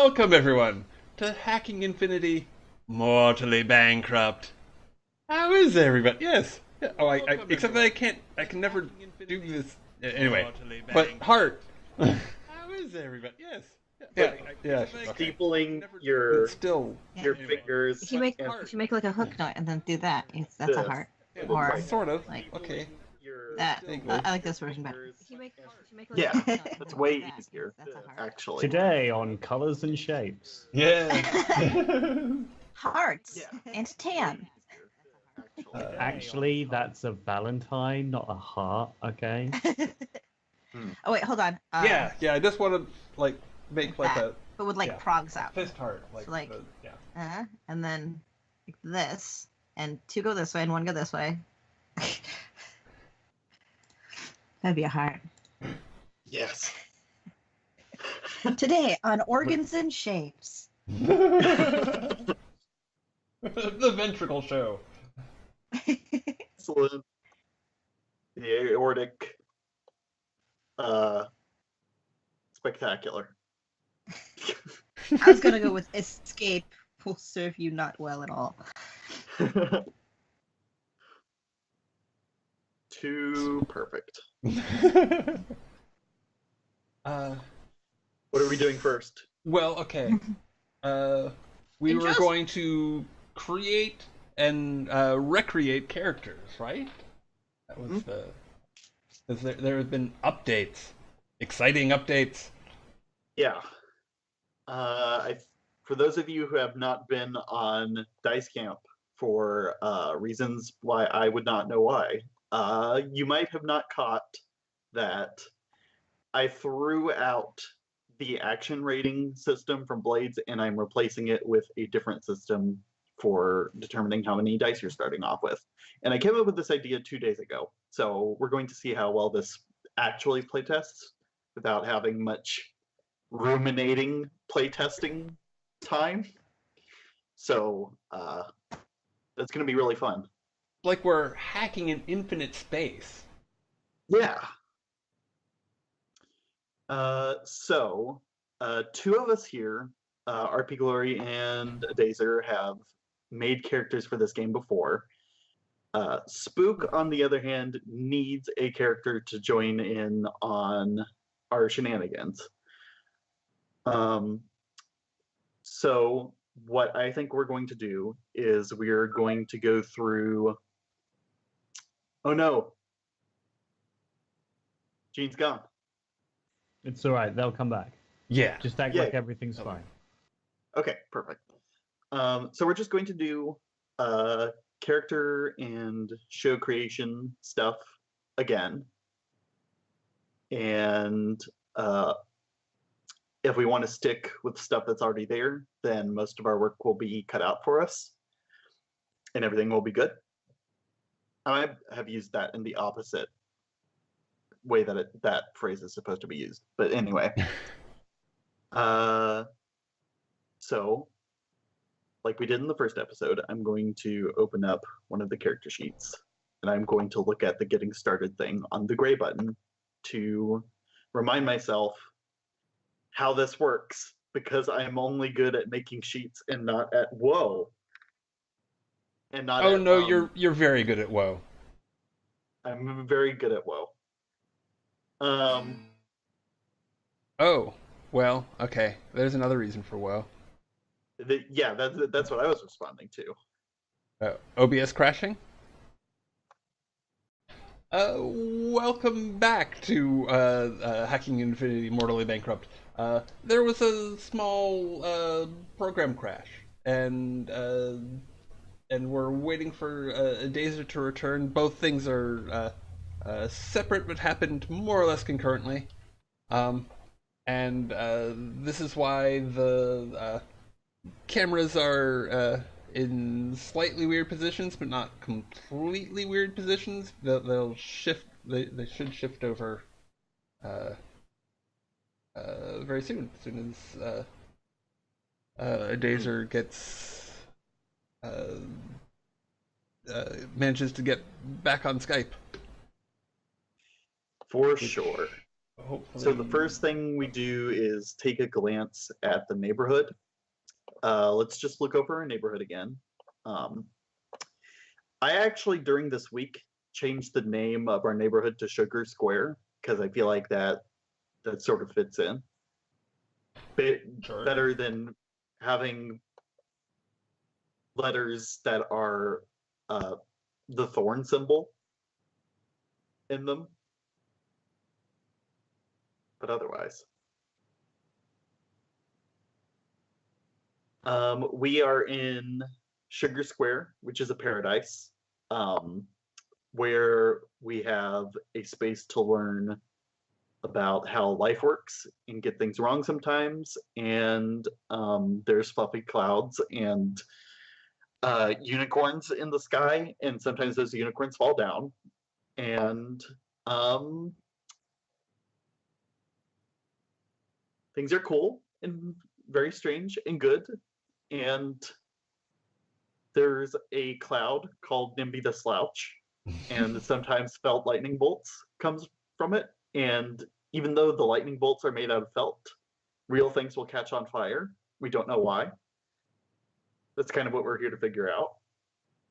Welcome, everyone, to Hacking Infinity Mortally Bankrupt. How is everybody? Yes. Yeah. Oh, except that I can never do this. Anyway, but Heart. How is everybody? Yes. Yeah, yeah. Okay. Steepling But your still, fingers. If you make like a hook note and then do that, that's a This. heart. It Or looks like sort of. like Okay. that. Vaguely. I like this version better. If you make like Yeah, a hook note and that's then way do that, easier, that's a heart. actually. Today on Colors and Shapes. Yeah. Hearts Yeah. and tan. Actually, that's a Valentine, not a heart, okay? Oh wait, hold on. Yeah. I just want to make like that, a but with like progs out. fist heart, So, like, yeah. And then like this, and two go this way and one go this way. That'd be a heart. Yes. Today on Organs and Shapes. The ventricle show. Excellent. The aortic. Spectacular. I was gonna go with escape will serve you not well at all. Too perfect. What What are we doing first? Well, okay. We were Just- going to create and recreate characters, right? That was the. Because there have been updates, exciting updates. Yeah. For those of you who have not been on Dice Camp for reasons why I would not know why, you might have not caught that I threw out the action rating system from Blades and I'm replacing it with a different system for determining how many dice you're starting off with. And I came up with this idea 2 days ago. So we're going to see how well this actually playtests without having much ruminating playtesting time. So that's going to be really fun. Like we're hacking an infinite space. Yeah. Two of us here, RPGlory and Dazer, have made characters for this game before. Spook, on the other hand, needs a character to join in on our shenanigans. So what I think we're going to do is we're going to go through... Oh no! Gene's gone. It's alright, they'll come back. Yeah. Just act Yeah. like everything's fine. Okay, perfect. So we're just going to do character and show creation stuff again. And if we want to stick with stuff that's already there, then most of our work will be cut out for us. And everything will be good. I have used that in the opposite way that phrase is supposed to be used. But anyway. So, like we did in the first episode, I'm going to open up one of the character sheets, and I'm going to look at the getting started thing on the gray button to remind myself how this works, because I'm only good at making sheets and not at WoW. And not Oh at, no, you're very good at WoW. I'm very good at WoW. Oh, well, okay. There's another reason for WoW. Yeah, that's what I was responding to. OBS crashing? Welcome back to Hacking Infinity Mortally Bankrupt. There was a small program crash, and we're waiting for Dazer to return. Both things are separate but happened more or less concurrently. And this is why the cameras are in slightly weird positions, but not completely weird positions. They'll shift. They should shift over very soon. As soon as Dazer gets manages to get back on Skype. For sure. Hopefully. So the first thing we do is take a glance at the neighborhood. Let's just look over our neighborhood again. I actually, during this week, changed the name of our neighborhood to Sugar Square because I feel like that sort of fits in. Sure. Better than having letters that are the thorn symbol in them. But otherwise, we are in Sugar Square, which is a paradise, where we have a space to learn about how life works and get things wrong sometimes. And there's fluffy clouds and unicorns in the sky, and sometimes those unicorns fall down. And things are cool and very strange and good. And there's a cloud called Nimby the Slouch, and sometimes felt lightning bolts comes from it. And even though the lightning bolts are made out of felt, real things will catch on fire. We don't know why. That's kind of what we're here to figure out.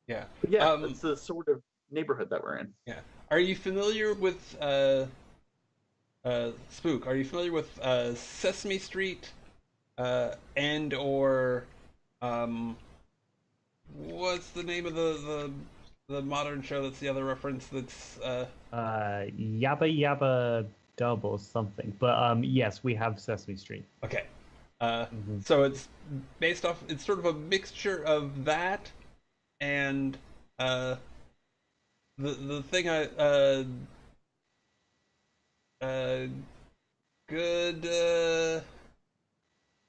Yeah. But yeah, it's the sort of neighborhood that we're in. Yeah. Are you familiar with Spook? Are you familiar with Sesame Street and or what's the name of the modern show that's the other reference that's Yabba Yabba Dub or something. But yes, we have Sesame Street. okay. So it's based off. It's sort of a mixture of that and the thing good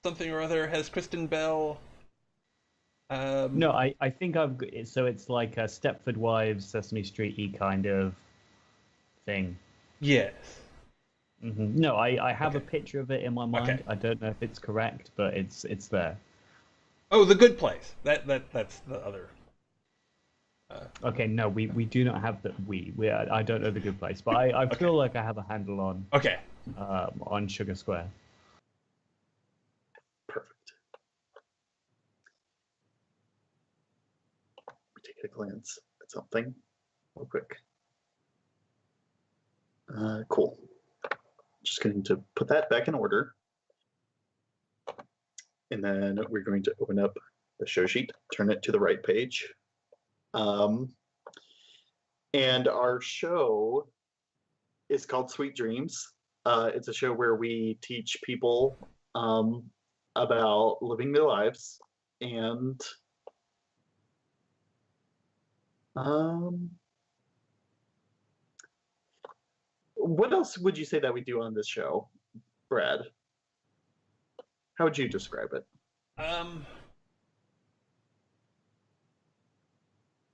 something or other has Kristen Bell. No, I think so it's like a Stepford Wives, Sesame Street-y kind of thing. Yes. No, I have Okay. a picture of it in my mind. Okay. I don't know if it's correct, but it's there. Oh, The Good Place. That's the other. Okay, no, we do not have that. I don't know The Good Place, but I feel like I have a handle Okay. on Sugar Square. Perfect. Take a glance at something real quick. Cool. Just going to put that back in order. And then we're going to open up the show sheet, turn it to the right page. And our show is called Sweet Dreams. It's a show where we teach people about living their lives and what else would you say that we do on this show, Brad? How would you describe it?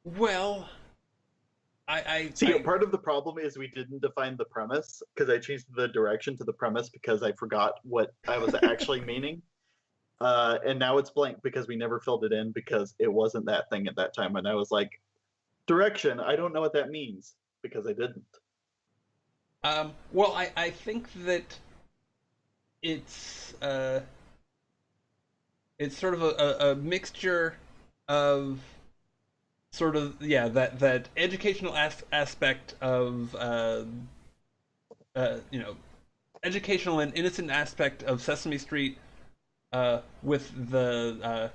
Well, I See, part of the problem is we didn't define the premise because I changed the direction to the premise because I forgot what I was actually meaning. And now it's blank because we never filled it in because it wasn't that thing at that time. And I was like, direction, I don't know what that means because I didn't. Well, I think that it's sort of a mixture of sort of that educational aspect of educational and innocent aspect of Sesame Street with the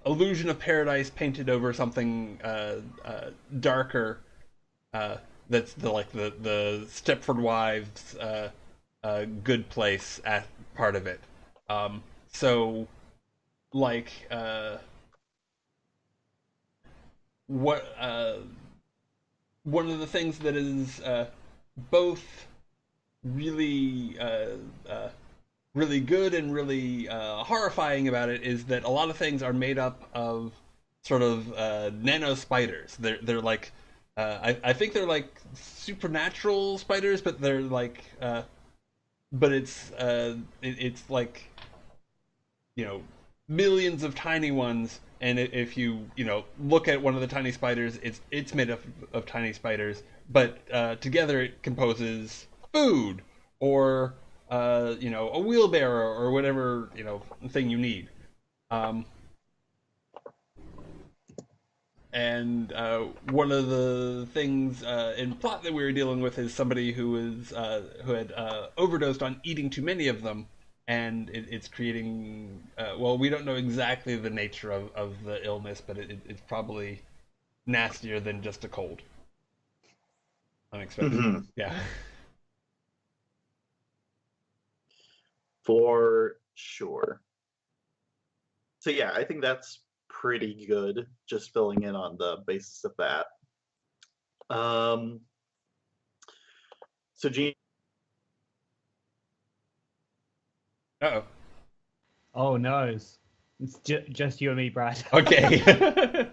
illusion of paradise painted over something darker. That's the Stepford Wives Good Place part of it. So like what one of the things that is both really really good and really horrifying about it is that a lot of things are made up of sort of nano spiders. They're like I think they're like supernatural spiders, but they're like but it's like millions of tiny ones, and if you look at one of the tiny spiders, it's made up of tiny spiders, but together it composes food or a wheelbarrow or whatever thing you need. And one of the things in plot that we were dealing with is somebody who had overdosed on eating too many of them, and it's creating. Well, we don't know exactly the nature of the illness, but it's probably nastier than just a cold. Unexpected. Mm-hmm. Yeah. For sure. So yeah, I think that's pretty good, just filling in on the basis of that. So Gene. Uh-oh. Oh no, it's just you and me, Brad. Okay.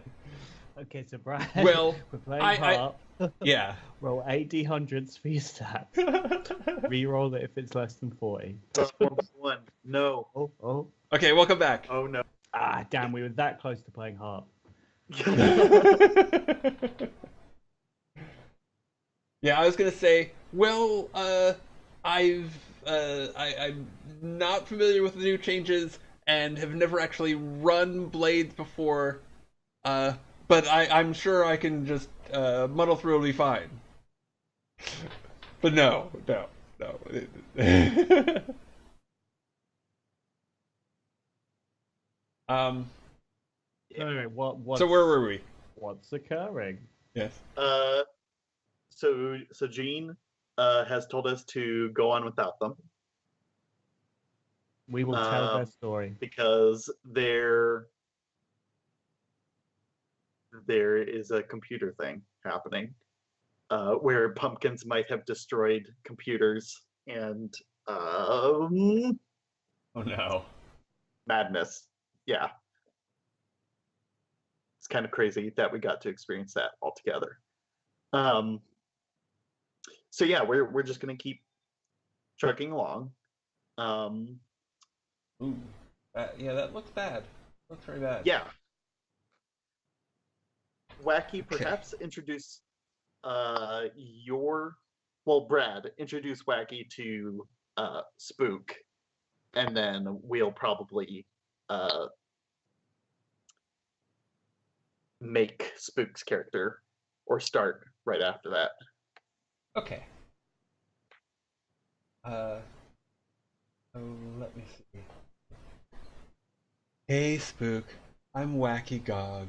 Okay, so Brad, Well, we're playing harp. Yeah. Roll 8 d100s for your stats. Reroll it if it's less than 40. One. No. Oh. Okay, welcome back. Oh no. Ah, damn, we were that close to playing harp. Yeah, I was gonna say, well, I'm not familiar with the new changes and have never actually run Blades before, but I'm sure I can just muddle through and be fine. But no. Anyway, So where were we? What's occurring? Yes. So Gene has told us to go on without them. We will tell their story. Because there is a computer thing happening where pumpkins might have destroyed computers and Oh no. madness. Yeah. It's kind of crazy that we got to experience that all together. So yeah, we're just gonna keep trucking along. Ooh. Yeah, that looks bad. Looks very bad. Yeah. Wacky, perhaps introduce Brad, introduce Wacky to Spook, and then we'll probably make Spook's character or start right after that. Okay. Let me see. Hey, Spook. I'm Wacky Gog.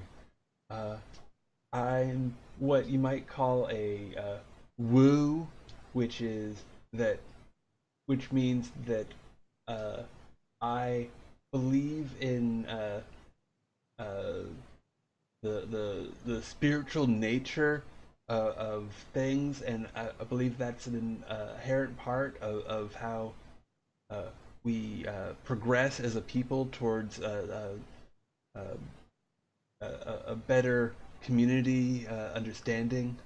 I'm what you might call a woo, which means that I believe in the spiritual nature of things, and I believe that's an inherent part of how we progress as a people towards a better community understanding.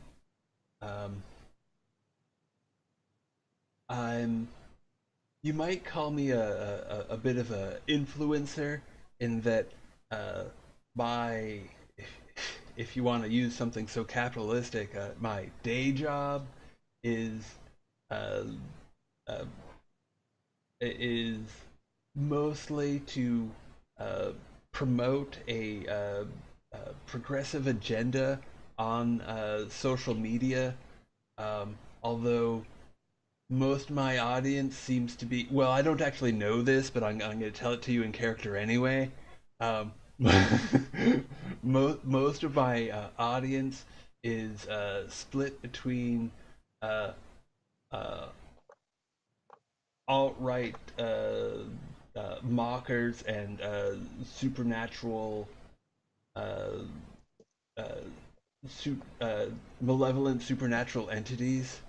You might call me a bit of a influencer in that my if you want to use something so capitalistic, my day job is uh, uh, is mostly to promote a progressive agenda on social media. Although most of my audience seems to be, well, I don't actually know this, but I'm going to tell it to you in character anyway. Most of my audience is split between alt-right mockers and supernatural uh, malevolent supernatural entities.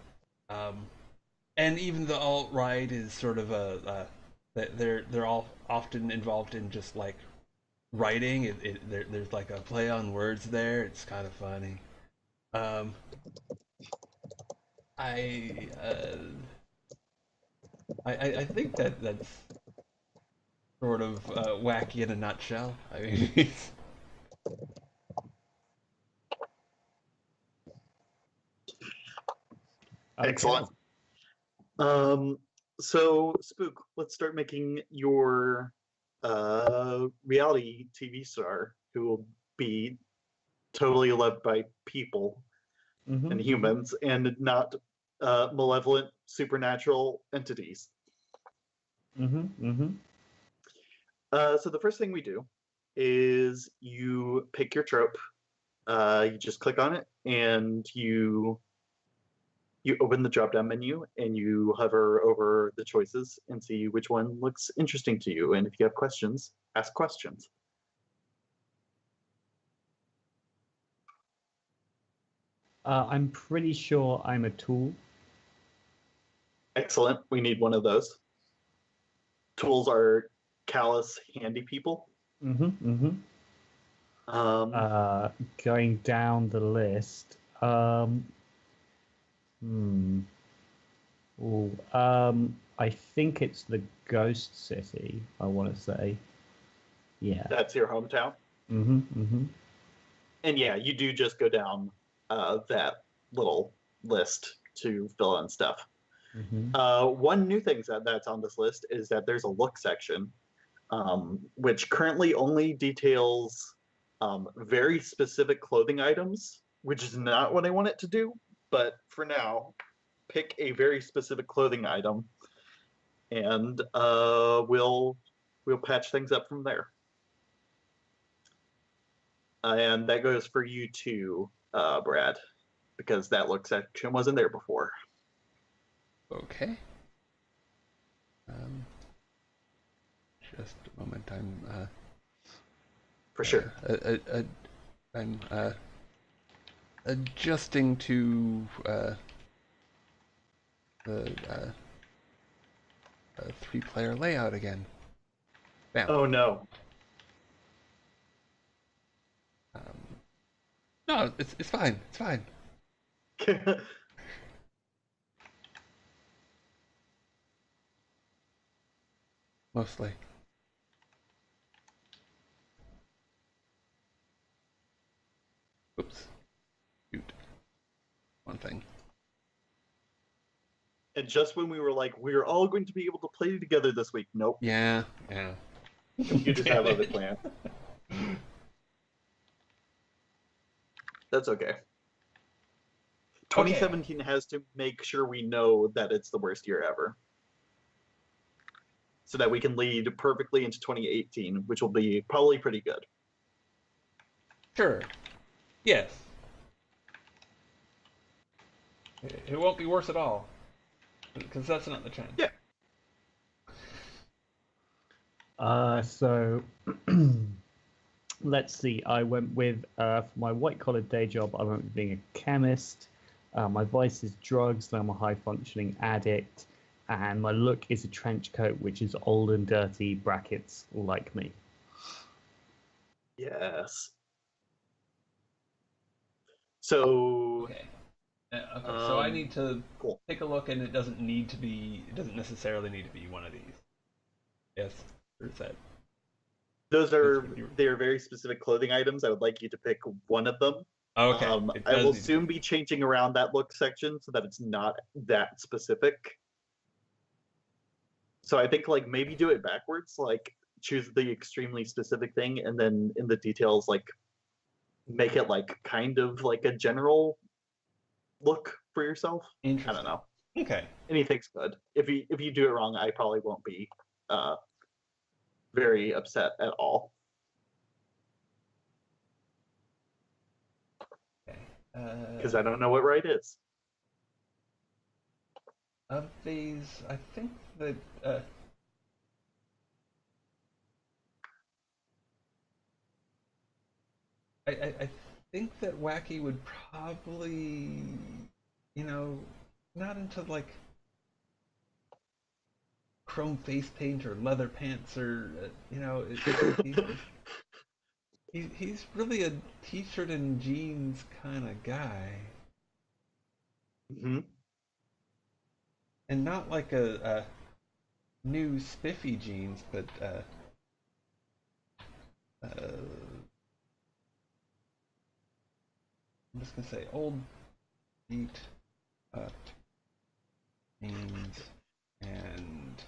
And even the alt-right is sort of they're all often involved in just like writing. There's like a play on words there. It's kind of funny. I I think that's sort of wacky in a nutshell. I mean, Excellent. So Spook, let's start making your reality TV star who will be totally loved by people and humans and not malevolent supernatural entities. So the first thing we do is you pick your trope. You just click on it and you open the drop-down menu and you hover over the choices and see which one looks interesting to you. And if you have questions, ask questions. I'm pretty sure I'm a tool. Excellent. We need one of those. Tools are callous, handy people. Going down the list. I think it's the Ghost City, I want to say. Yeah. That's your hometown? And yeah, you do just go down that little list to fill in stuff. One new thing that's on this list is that there's a look section, which currently only details very specific clothing items, which is not what I want it to do. But for now, pick a very specific clothing item, and we'll patch things up from there. And that goes for you too, Brad, because that look section wasn't there before. Okay. Just a moment. I'm for sure. I'm adjusting to the 3-player layout again. Bam. Oh no. No, it's fine. It's fine. Mostly. Oops. Shoot. One thing. And just when we were like, we're all going to be able to play together this week, nope. Yeah. Computers have other plans. That's okay. 2017 has to make sure we know that it's the worst year ever, so that we can lead perfectly into 2018, which will be probably pretty good. Sure. Yes. It won't be worse at all, because that's not the trend. Yeah. So let's see. I went with for my white-collar day job. I went with being a chemist. My vice is drugs. So I'm a high-functioning addict, and my look is a trench coat, which is old and dirty. Brackets like me. Yes. So. Okay. So I need to take a look, and it doesn't necessarily need to be one of these. Yes. Or is that? They're very specific clothing items. I would like you to pick one of them. Okay. I will soon be changing around that look section so that it's not that specific. So I think like maybe do it backwards, like choose the extremely specific thing and then in the details like make it like kind of like a general look for yourself. I don't know. Okay. Anything's good. If you do it wrong, I probably won't be very upset at all. Okay. Because I don't know what right is. Of these, I think that I think that Wacky would probably, not into like chrome face paint or leather pants or he's really a t-shirt and jeans kind of guy. Mm-hmm. And not like a new spiffy jeans, but I'm just gonna say old beat up jeans, and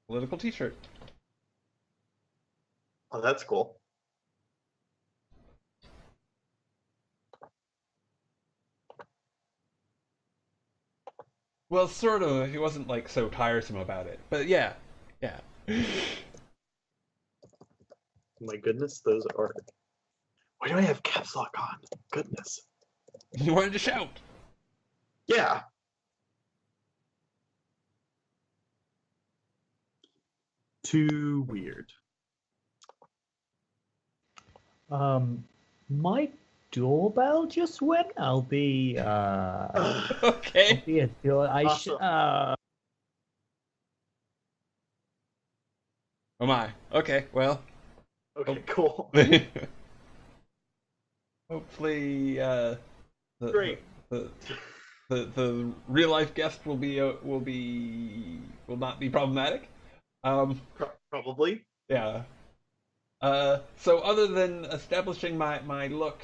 political T-shirt. Oh, that's cool. Well, sort of. He wasn't like so tiresome about it, but yeah. My goodness, those are. Why do I have caps lock on? Goodness. You wanted to shout. Yeah. Too weird. My doorbell just went. I'll be Okay. be a door. Awesome. Oh my. Okay. Well. Okay, cool. Hopefully, Great. The real life guest will not be problematic. Probably. Yeah. So other than establishing my look,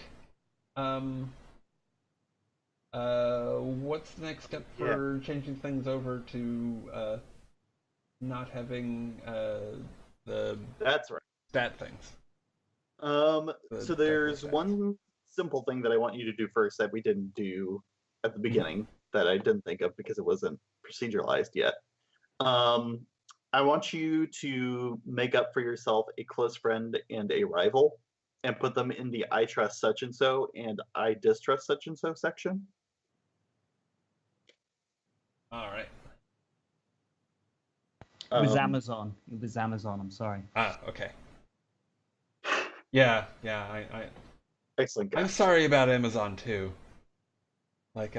what's the next step for changing things over to not having the That's right. stat things? So there's stats. one simple thing that I want you to do first that we didn't do at the beginning that I didn't think of because it wasn't proceduralized yet. I want you to make up for yourself a close friend and a rival and put them in the I trust such and so and I distrust such and so section. All right. It was Amazon. It was Amazon. I'm sorry. Ah, okay. Yeah. I Excellent. I'm sorry about Amazon too. Like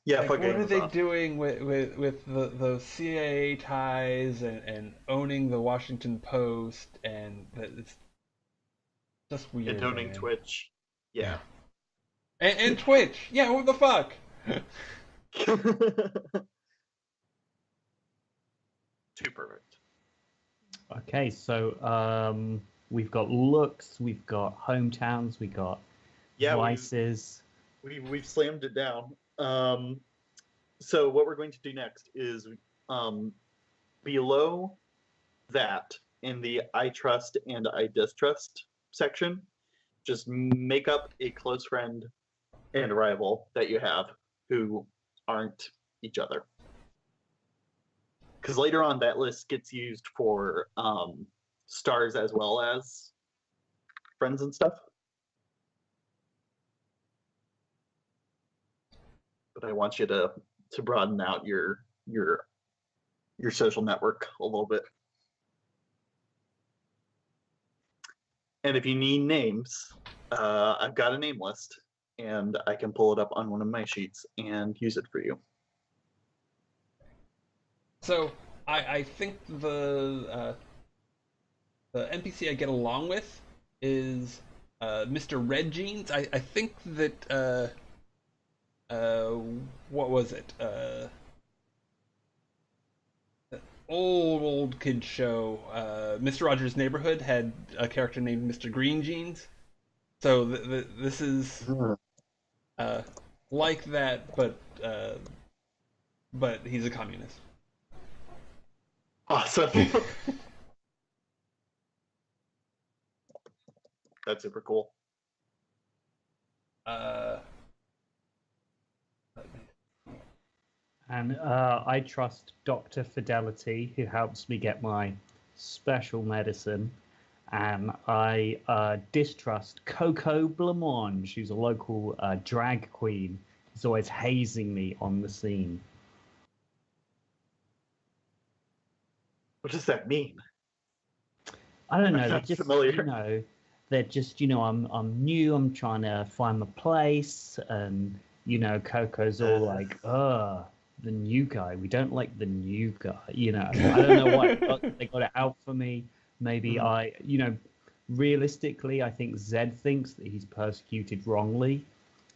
Yeah, like, fuck what are they Amazon. doing with those CIA ties and owning the Washington Post and it's just weird. And owning man. Twitch. Yeah. And Twitch. Yeah, what the fuck? Too perfect. Okay, so we've got looks, we've got hometowns, we've got vices. We've slammed it down. So what we're going to do next is below that in the I trust and I distrust section, just make up a close friend and rival that you have who aren't each other. Because later on that list gets used for stars as well as friends and stuff. But I want you to broaden out your social network a little bit. And if you need names, I've got a name list, and I can pull it up on one of my sheets and use it for you. So I think the NPC I get along with is Mr. Red Jeans. I think that what was it? Old kid show. Mr. Rogers' Neighborhood had a character named Mr. Green Jeans. So this is like that, but he's a communist. Awesome. That's super cool. And I trust Dr. Fidelity, who helps me get my special medicine. And I distrust Coco Blancmange, who's a local drag queen. Who's always hazing me on the scene. What does that mean? I don't know. I'm They're not just familiar. they're just I'm new. I'm trying to find my place, and Coco's all like, the new guy. We don't like the new guy. I don't know why they got it out for me. Maybe realistically, I think Zed thinks that he's persecuted wrongly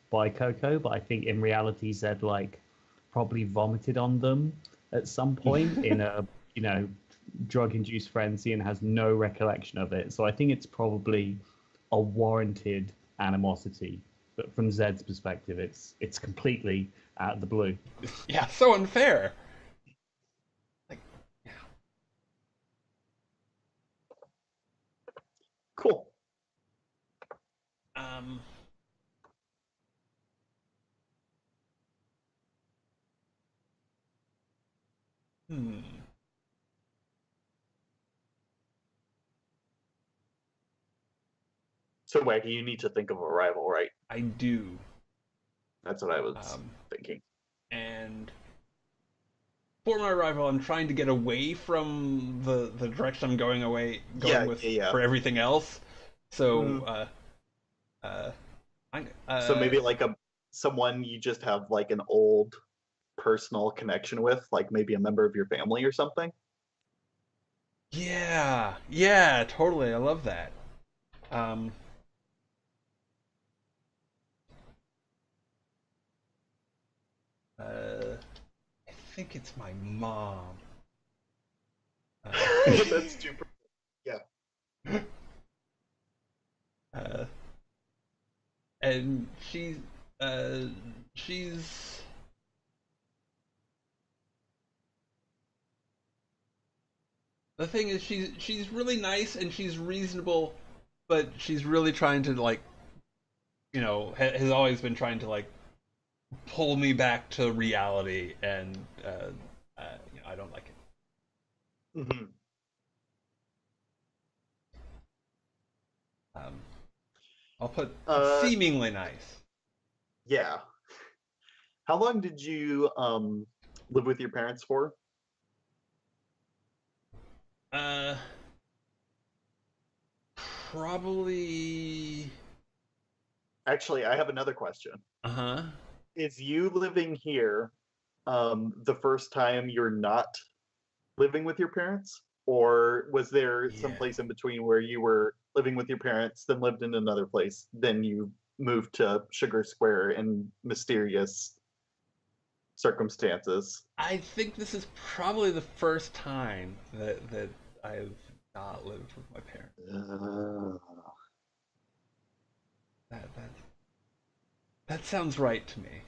by Coco, but I think in reality, Zed probably vomited on them at some point in a drug-induced frenzy and has no recollection of it. So I think it's probably a warranted animosity. But from Zed's perspective, it's completely out of the blue. Yeah, so unfair. Like, yeah. Cool. Um. Hmm. So, Wacky, you need to think of a rival, right? I do. That's what I was thinking. And for my rival, I'm trying to get away from the direction I'm going with for everything else. So, So maybe like someone you just have like an old personal connection with, like maybe a member of your family or something. yeah, totally. I love that. Um, I think it's my mom. That's super. Yeah. And she's the thing is she's really nice and she's reasonable, but she's really trying to like, has always been trying to like pull me back to reality, and I don't like it. Mm-hmm. I'll put seemingly nice. Yeah. How long did you live with your parents for? Probably. Actually, I have another question. Uh-huh. Is you living here the first time you're not living with your parents? Or was there some place in between where you were living with your parents, then lived in another place, then you moved to Sugar Square in mysterious circumstances? I think this is probably the first time that I've not lived with my parents. That sounds right to me.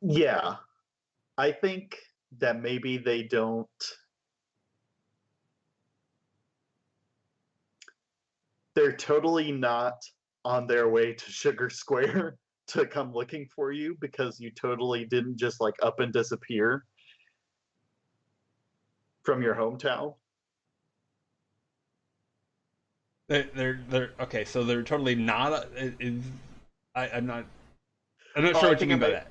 Yeah. I think that maybe they're totally not on their way to Sugar Square to come looking for you because you totally didn't just like up and disappear from your hometown. They're okay. So they're totally not. I'm not. I'm not Oh, sure I what you think mean by that.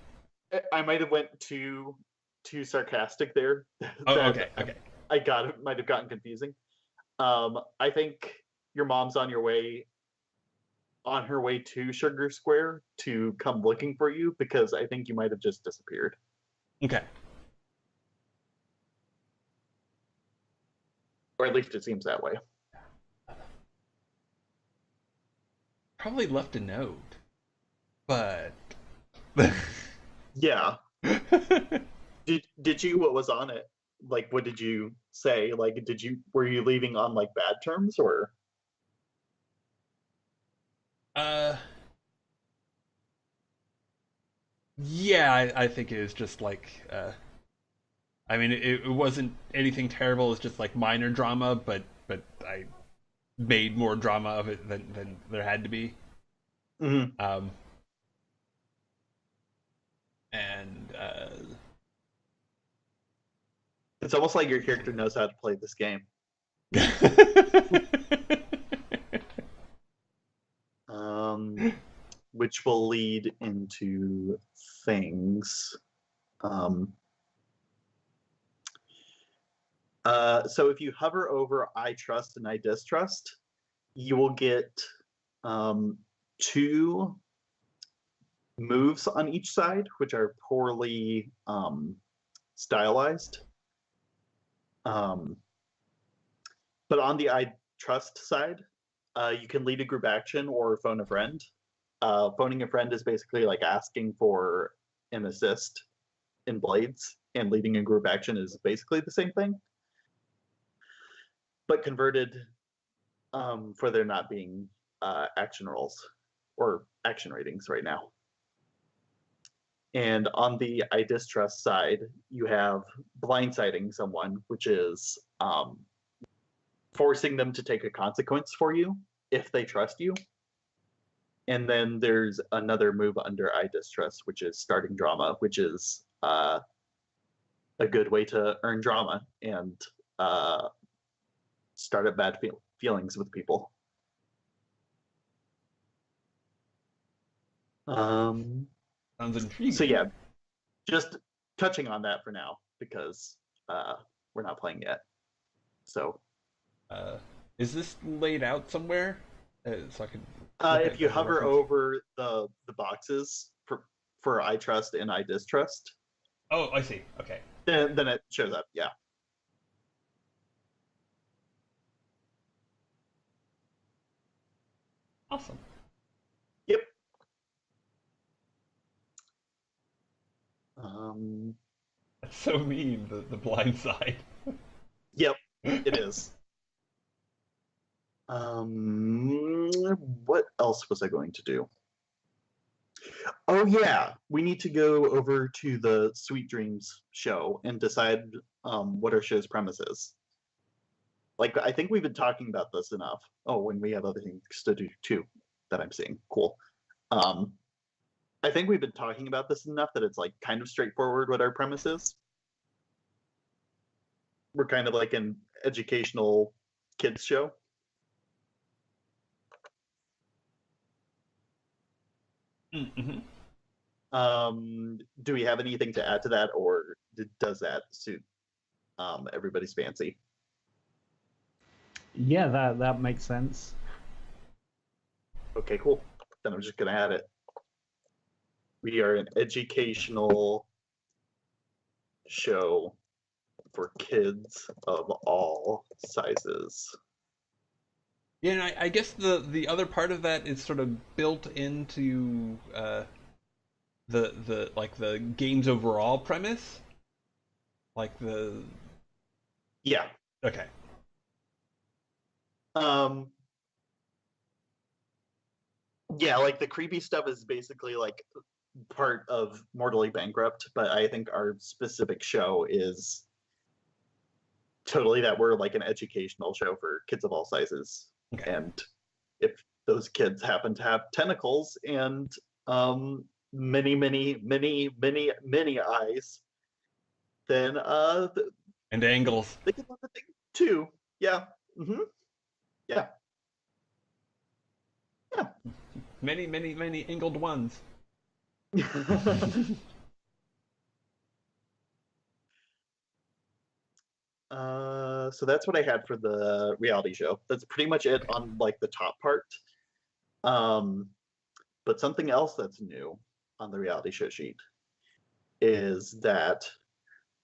I might have went too sarcastic there. Oh, That okay. might have gotten confusing. I think your mom's on her way to Sugar Square to come looking for you because I think you might have just disappeared. Okay. Or at least it seems that way. Probably left a note, but Yeah. Did you? What was on it? Like, what did you say? Like, were you leaving on like bad terms or? uh, yeah, I think it was just like I mean, it wasn't anything terrible. It's just like minor drama, but I made more drama of it than there had to be. Mm-hmm. And It's almost like your character knows how to play this game. Which will lead into things. So if you hover over I trust and I distrust, you will get two moves on each side, which are poorly stylized. But on the I trust side, you can lead a group action or phone a friend. Phoning a friend is basically like asking for an assist in Blades, and leading a group action is basically the same thing, but converted for there not being action rolls. or action ratings right now. And on the I distrust side, you have blindsiding someone, which is forcing them to take a consequence for you if they trust you. And then there's another move under I distrust, which is starting drama, which is a good way to earn drama and start up bad feelings with people. Sounds intriguing. So yeah, just touching on that for now because we're not playing yet. So, is this laid out somewhere? So I can. If you hover over the boxes for I trust and I distrust. Oh, I see. Okay. Then it shows up. Yeah. Awesome. Yep. That's so mean. The blind side. Yep. It is. What else was I going to do? Oh yeah, we need to go over to the Sweet Dreams show and decide what our show's premise is. Like, I think we've been talking about this enough. Oh, when we have other things to do too that I'm seeing. Cool. I think we've been talking about this enough that it's like kind of straightforward what our premise is. We're kind of like an educational kids show. Mm-hmm. Do we have anything to add to that, or does that suit everybody's fancy? Yeah, that makes sense. Okay, cool. Then I'm just gonna add it. We are an educational show for kids of all sizes. Yeah, and I guess the other part of that is sort of built into the game's overall premise, like the. Yeah. Okay. Yeah, like the creepy stuff is basically like part of Mortally Bankrupt, but I think our specific show is totally that we're like an educational show for kids of all sizes. Okay. And if those kids happen to have tentacles and many eyes, then and angles. they can look at things too. Yeah. Mm-hmm. Yeah. Yeah. Many angled ones. So that's what I had for the reality show. That's pretty much it on like the top part. But something else that's new on the reality show sheet is that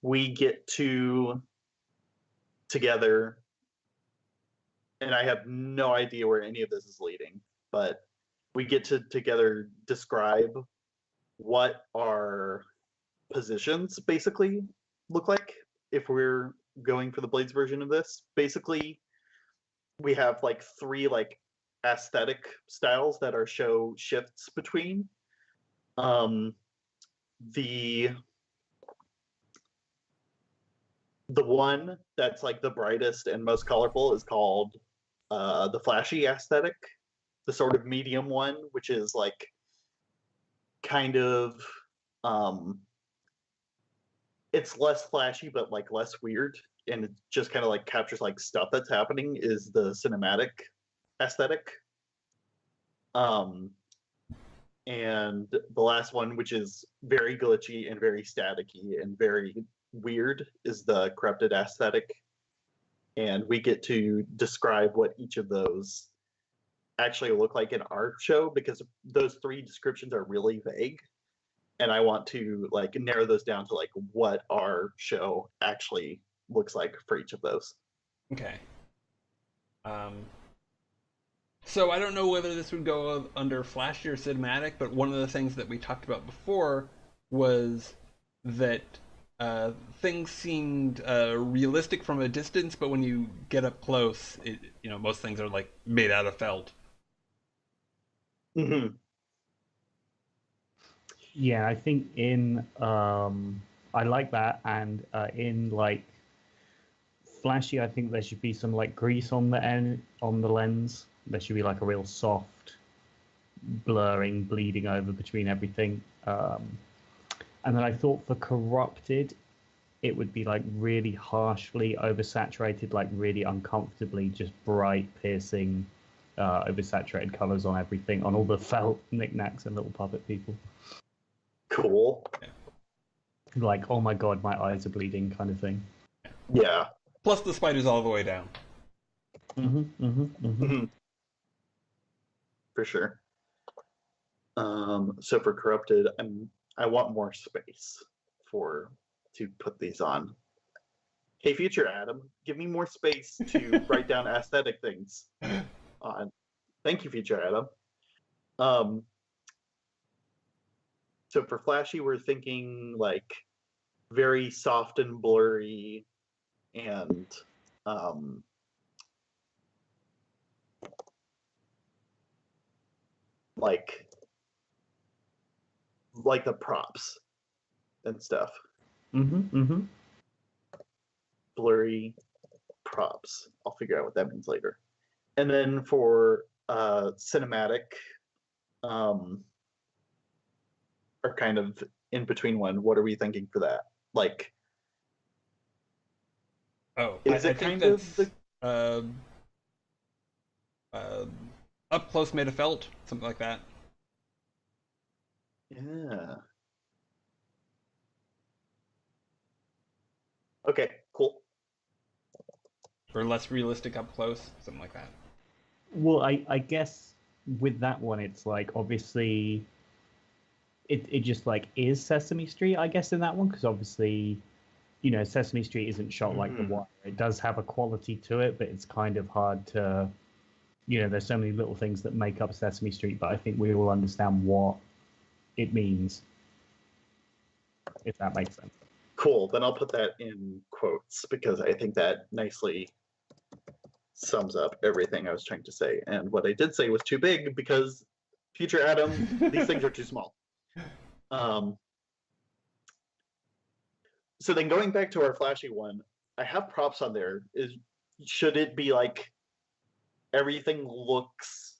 we get to together, and I have no idea where any of this is leading, but we get to together describe what our positions basically look like if we're going for the Blades version of this. Basically, we have like three like aesthetic styles that our show shifts between. The one that's like the brightest and most colorful is called the flashy aesthetic. The sort of medium one, which is like kind of it's less flashy but like less weird, and it just kind of like captures like stuff that's happening, is the cinematic aesthetic. And the last one, which is very glitchy and very staticky and very weird, is the corrupted aesthetic. And we get to describe what each of those actually look like in our show, because those three descriptions are really vague, and I want to like narrow those down to like what our show actually looks like for each of those. Okay. So I don't know whether this would go under flashy or cinematic, but one of the things that we talked about before was that things seemed realistic from a distance, but when you get up close, most things are like made out of felt. Mm-hmm. Yeah, I think in I like that, and in like flashy, I think there should be some like grease on the end on the lens. There should be like a real soft blurring, bleeding over between everything. And then I thought for corrupted, it would be like really harshly oversaturated, like really uncomfortably, just bright, piercing, oversaturated colors on everything, on all the felt knickknacks and little puppet people. Cool. Like, oh my god, my eyes are bleeding, kind of thing. Yeah. Plus the spiders all the way down. For sure. So for corrupted, I want more space to put these on. Hey, future Adam, give me more space to write down aesthetic things on. Thank you, future Adam. So for flashy, we're thinking like very soft and blurry, and like the props and stuff. Blurry props. I'll figure out what that means later. And then for cinematic, or kind of in between one, what are we thinking for that? Like, is it kind of the up close made of felt, something like that. Yeah. Okay, cool. Or less realistic up close, something like that. Well, I guess with that one, it's like obviously it just like is Sesame Street, I guess, in that one, because obviously, you know, Sesame Street isn't shot like The Wire. It does have a quality to it, but it's kind of hard to, you know, there's so many little things that make up Sesame Street, but I think we all understand what it means, if that makes sense. Cool. Then I'll put that in quotes because I think that nicely sums up everything I was trying to say. And what I did say was too big because, future Adam, these things are too small. So then going back to our flashy one, I have props on there. Should it be like everything looks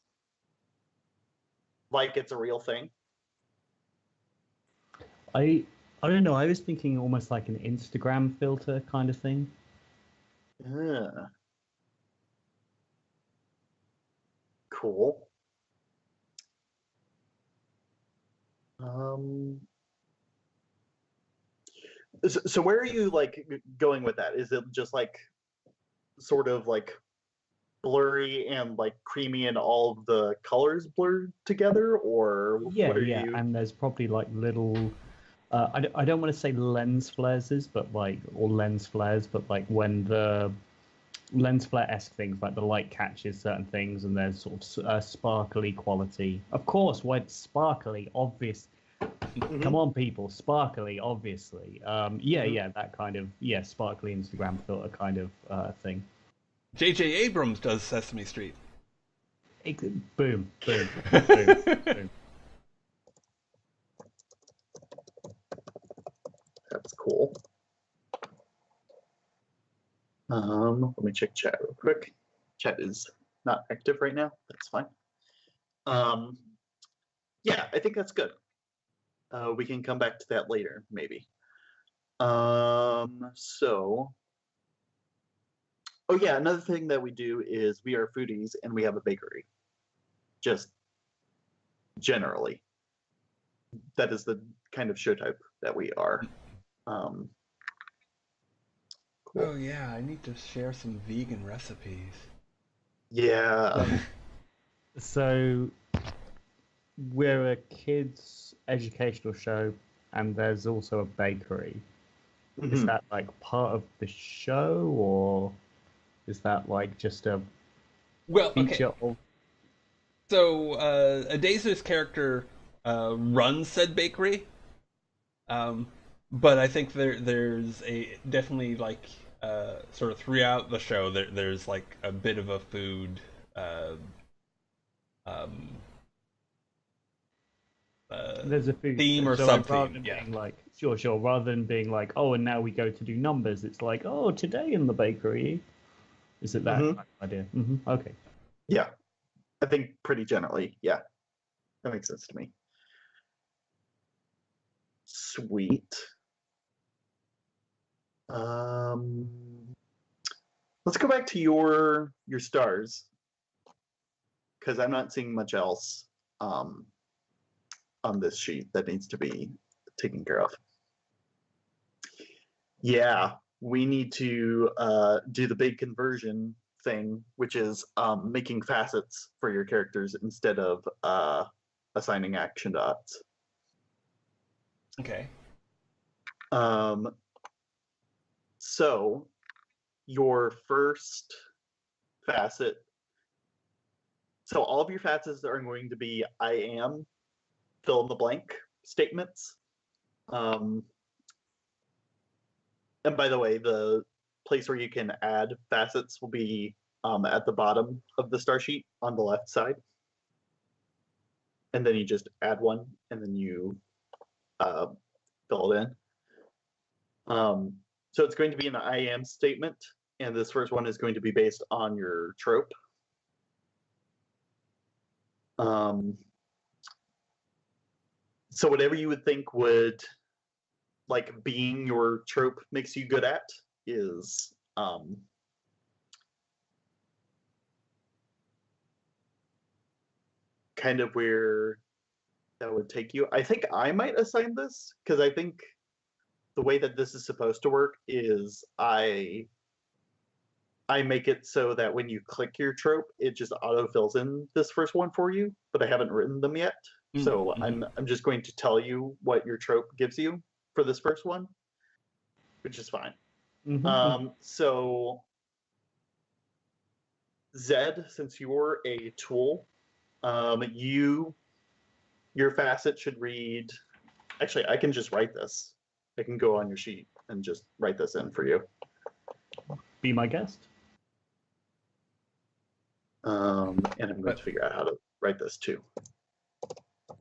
like it's a real thing? I don't know. I was thinking almost like an Instagram filter kind of thing. Yeah. Cool. So where are you like going with that? Is it just like sort of like blurry and like creamy and all of the colors blurred together, or Yeah, what are yeah, you? and there's probably like little. I don't want to say lens flares, but like or lens flares, but like when the lens flare-esque things, like the light catches certain things, and there's sort of sparkly quality. Of course, why it's sparkly, obvious. Come on, people, sparkly, obviously. Yeah, that kind of sparkly Instagram filter kind of thing. J.J. Abrams does Sesame Street. Boom, boom, boom, boom. That's cool. Let me check chat real quick. Chat is not active right now. That's fine. Yeah, I think that's good. We can come back to that later, maybe. So, oh yeah, another thing that we do is we are foodies and we have a bakery. Just generally, that is the kind of show type that we are. Cool. Oh yeah, I need to share some vegan recipes. Yeah. So we're a kids' educational show, and there's also a bakery. Is that like part of the show, or is that like just a feature of? So Adazer's character runs said bakery, but I think there's a definitely like sort of throughout the show there's like a bit of a food There's a food theme or so sub rather theme. than Yeah. being like sure, rather than being like, oh, and now we go to do numbers. It's like, oh, today in the bakery. Is it that Mhm. kind of idea? Okay. Yeah, I think pretty generally, yeah, that makes sense to me. Sweet. Let's go back to your stars, because I'm not seeing much else on this sheet that needs to be taken care of. Yeah, we need to do the big conversion thing, which is making facets for your characters instead of assigning action dots. Okay. So your first facet, so all of your facets are going to be I am fill in the blank statements. And by the way, the place where you can add facets will be at the bottom of the star sheet on the left side. And then you just add one and then you fill it in. So it's going to be an I am statement. And this first one is going to be based on your trope. So whatever you would think would, like, being your trope makes you good at is kind of where that would take you. I think I might assign this because I think the way that this is supposed to work is I make it so that when you click your trope, it just auto fills in this first one for you, but I haven't written them yet. So I'm just going to tell you what your trope gives you for this first one, which is fine. So Zed, since you're a tool, your facet should read. Actually, I can just write this. I can go on your sheet and just write this in for you. Be my guest. And I'm going to figure out how to write this too.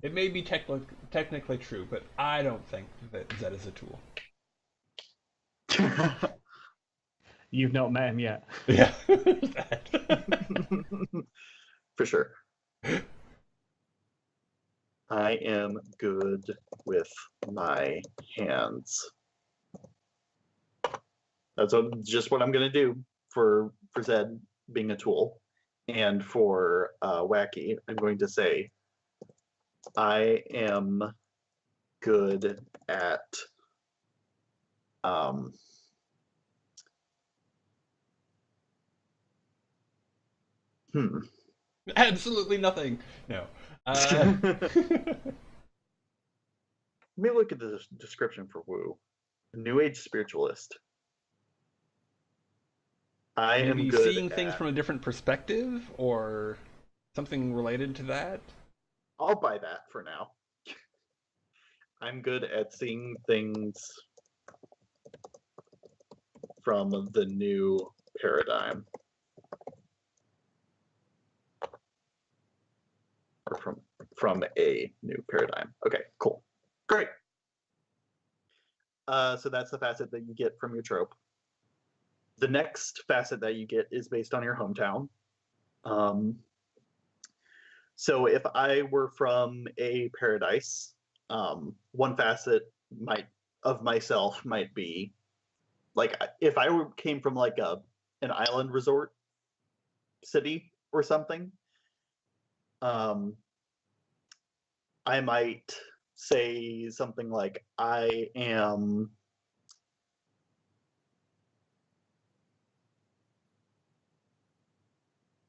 It may be technically true, but I don't think that Zed is a tool. You've not met him yet. Yeah. For sure. I am good with my hands. That's just what I'm going to do for Zed being a tool. And for Wacky, I'm going to say, I am good at Absolutely nothing. No. Let me look at the description for Wu. New Age spiritualist. I maybe am good seeing things at... from a different perspective, or something related to that. I'll buy that for now. I'm good at seeing things from the new paradigm. Or from a new paradigm. Okay, cool. Great. So that's the facet that you get from your trope. The next facet that you get is based on your hometown. So if I were from a paradise, one facet of myself might be, like, if I came from like an island resort city or something, I might say something like, I am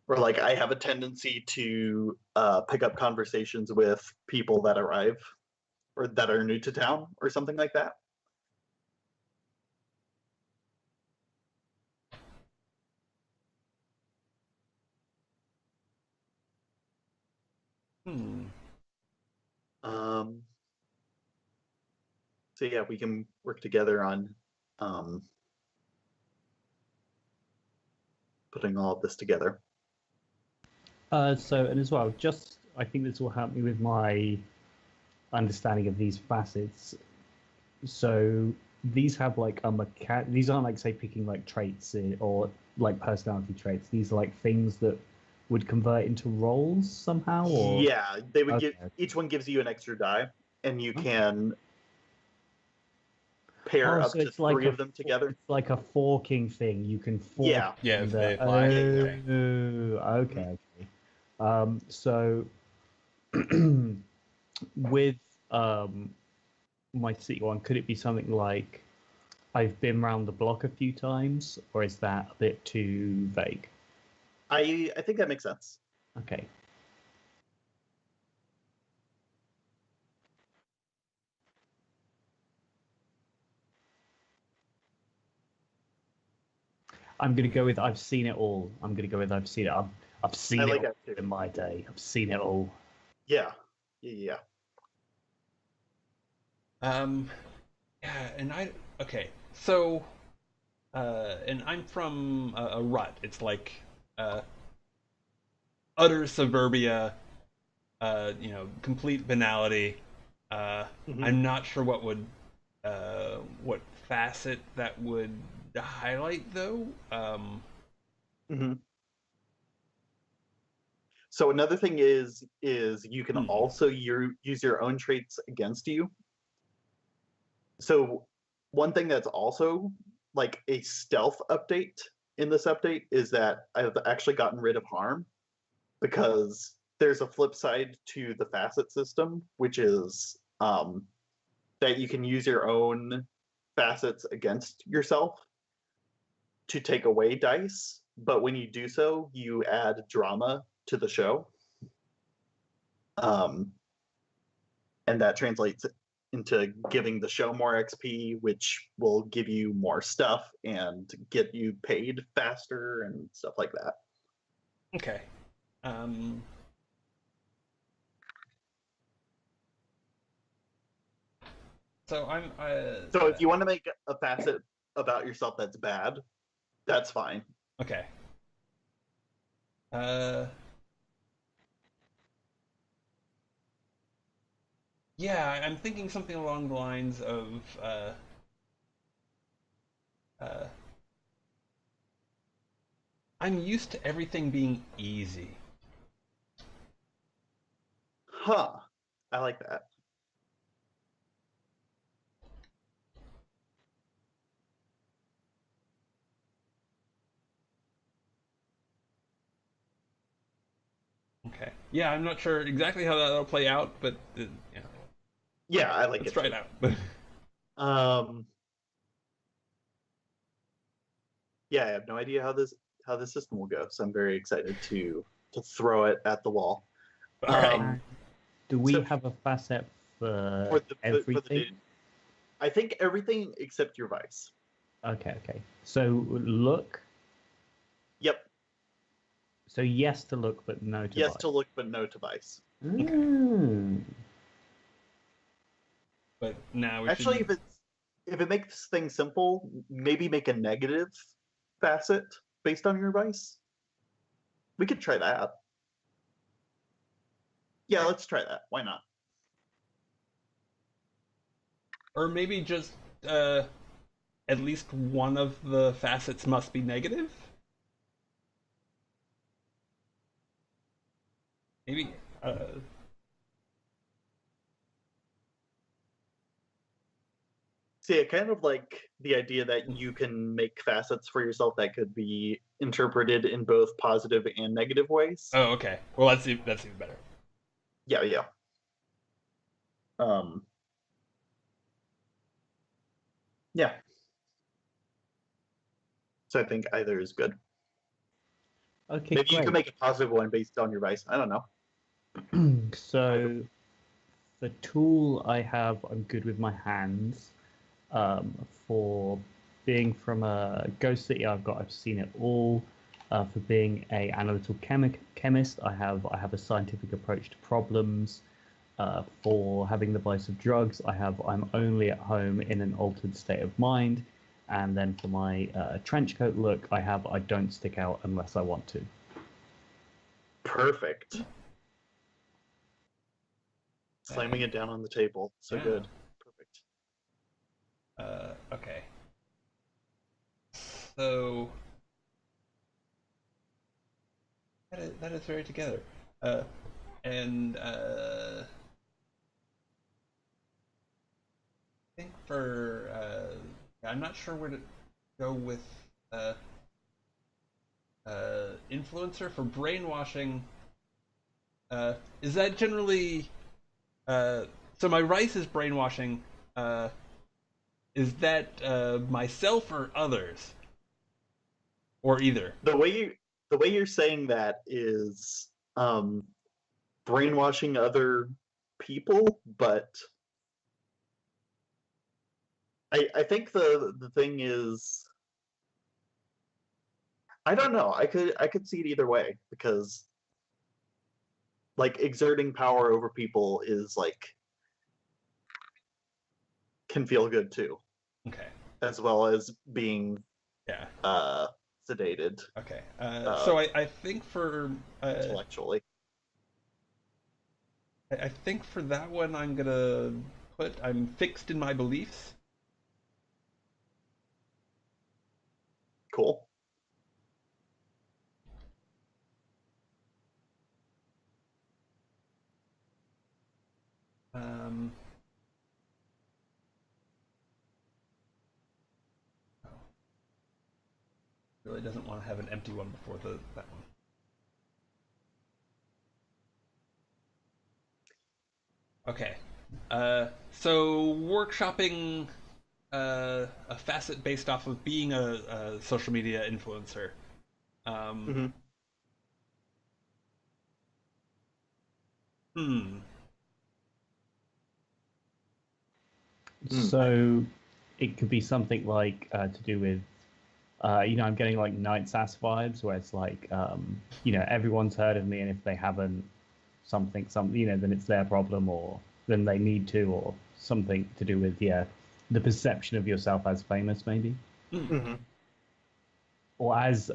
or like I have a tendency to pick up conversations with people that arrive or that are new to town or something like that. So yeah, we can work together on putting all of this together. And as well, I think this will help me with my understanding of these facets. So these have like these aren't like, say, picking like traits or like personality traits. These are like things that would convert into roles somehow, or Yeah, they would okay. give each one gives you an extra die, and you Okay. can pair up So to it's like 3 of them together. It's like a forking thing. You can fork. Yeah. Yeah, if the, they fly. okay. So with my city one, could it be something like I've been round the block a few times, or is that a bit too vague? I think that makes sense. Okay. I'm gonna go with I've seen it all. I'm gonna go with I've seen it. I've seen I it like all that too. in my day. I've seen it all. Yeah. Yeah. Yeah, and okay, so, and I'm from a rut. It's like, utter suburbia, complete banality. Mhm. I'm not sure what facet that would highlight though. Hmm. So another thing is you can also use your own traits against you. So one thing that's also like a stealth update in this update is that I've actually gotten rid of harm, because there's a flip side to the facet system, which is that you can use your own facets against yourself to take away dice, but when you do so, you add drama to the show. Um, and that translates into giving the show more XP, which will give you more stuff and get you paid faster and stuff like that. Okay. So So if you want to make a facet about yourself that's bad, that's fine. okay. Uh, yeah, I'm thinking something along the lines of uh, I'm used to everything being easy. Huh. I like that. Okay. Yeah, I'm not sure exactly how that'll play out, but yeah, Yeah, I like let's it try too. it out. Yeah, I have no idea how this system will go, so I'm very excited to throw it at the wall. All right. Do we So have a facet for for the everything? I think everything except your vice. Okay. So look. Yep. So yes to look, but no to Yes buy. to look, but no to vice. Mm. But now we Actually, should... if it makes things simple, maybe make a negative facet based on your vice. We could try that. Yeah, let's try that. Why not? Or maybe just at least one of the facets must be negative? Maybe. See, I kind of like the idea that you can make facets for yourself that could be interpreted in both positive and negative ways. Oh, okay. Well, that's even better. Yeah. Um, yeah. So I think either is good. Okay, Maybe you can great. make a positive one based on your vice. I don't know. So the tool I have, I'm good with my hands. For being from a ghost city, I've seen it all. For being a analytical chemist, I have a scientific approach to problems. For having the vice of drugs, I'm only at home in an altered state of mind. And then for my trench coat look, I don't stick out unless I want to. Perfect. Slamming it down on the table. So Yeah. good. Perfect. Okay. So that is very together. And I think for I'm not sure where to go with uh, influencer for brainwashing. Is that generally so? My rice is brainwashing. Is that myself or others, or either? The way you're saying that is brainwashing other people, but I think the thing is, I don't know. I could see it either way, because like exerting power over people is like can feel good too, Okay. as well as being Yeah. sedated Okay. So I think for intellectually. I think for that one I'm gonna put I'm fixed in my beliefs. Cool. Um, really doesn't want to have an empty one before that one. Okay. So workshopping a facet based off of being a social media influencer. Um, hmm. So it could be something like to do with, I'm getting like Night's Ass vibes, where it's like, everyone's heard of me, and if they haven't, something, then it's their problem, or then they need to, or something to do with, the perception of yourself as famous, maybe, Mm-hmm. or as,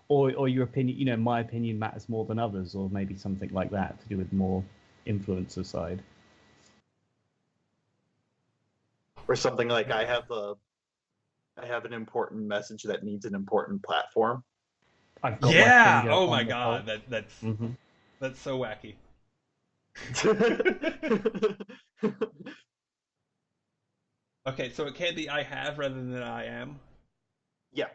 or your opinion, my opinion matters more than others, or maybe something like that to do with more influencer side. Or something like I have an important message that needs an important platform. I've got my Yeah. finger Oh my on the god. pulse. That's so wacky. Okay, so it can be I have rather than I am. Yeah.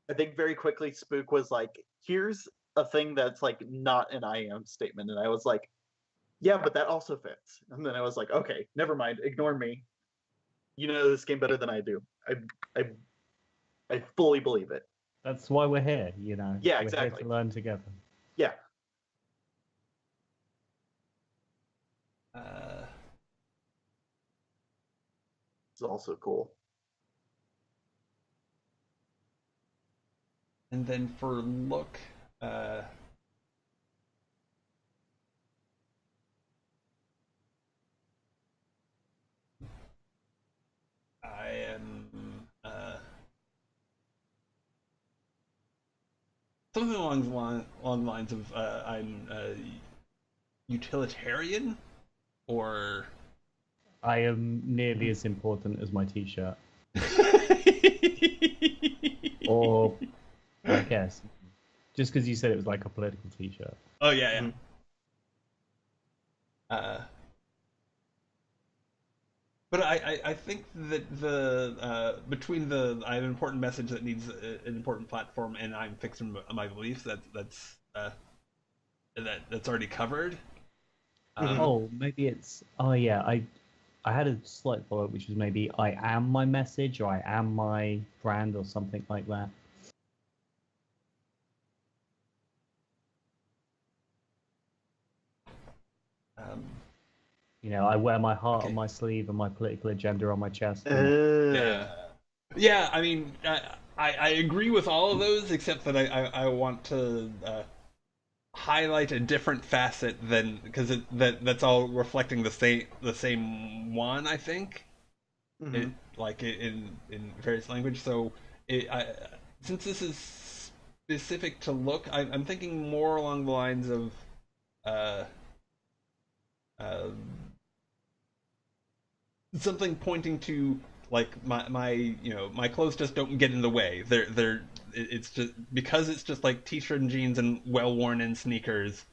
I think very quickly Spook was like, here's a thing that's like not an I am statement. And I was like, yeah, but that also fits. And then I was like, okay, never mind, ignore me. You know this game better than I do. I I fully believe it. That's why we're here, Yeah, We're here exactly. to learn together. Yeah. It's also cool. And then for look, uh, I am something along the lines of I'm utilitarian, or I am nearly as important as my t-shirt. Or, I guess, just because you said it was like a political t-shirt. Oh yeah, yeah. Mm-hmm. But I think that the between the I have an important message that needs an important platform, and I'm fixing my beliefs, that's already covered. Oh, maybe it's. Oh yeah, I had a slight follow-up, which was maybe I am my message, or I am my brand, or something like that. Um, I wear my heart Okay. on my sleeve and my political agenda on my chest. yeah, yeah. I mean, I agree with all of those, except that I want to highlight a different facet than because that's all reflecting the same one. I think Mm-hmm. it like in various language. So since this is specific to look. I'm thinking more along the lines of uh, uh, something pointing to like my clothes just don't get in the way. It's just because it's just like t-shirt and jeans and well worn in sneakers.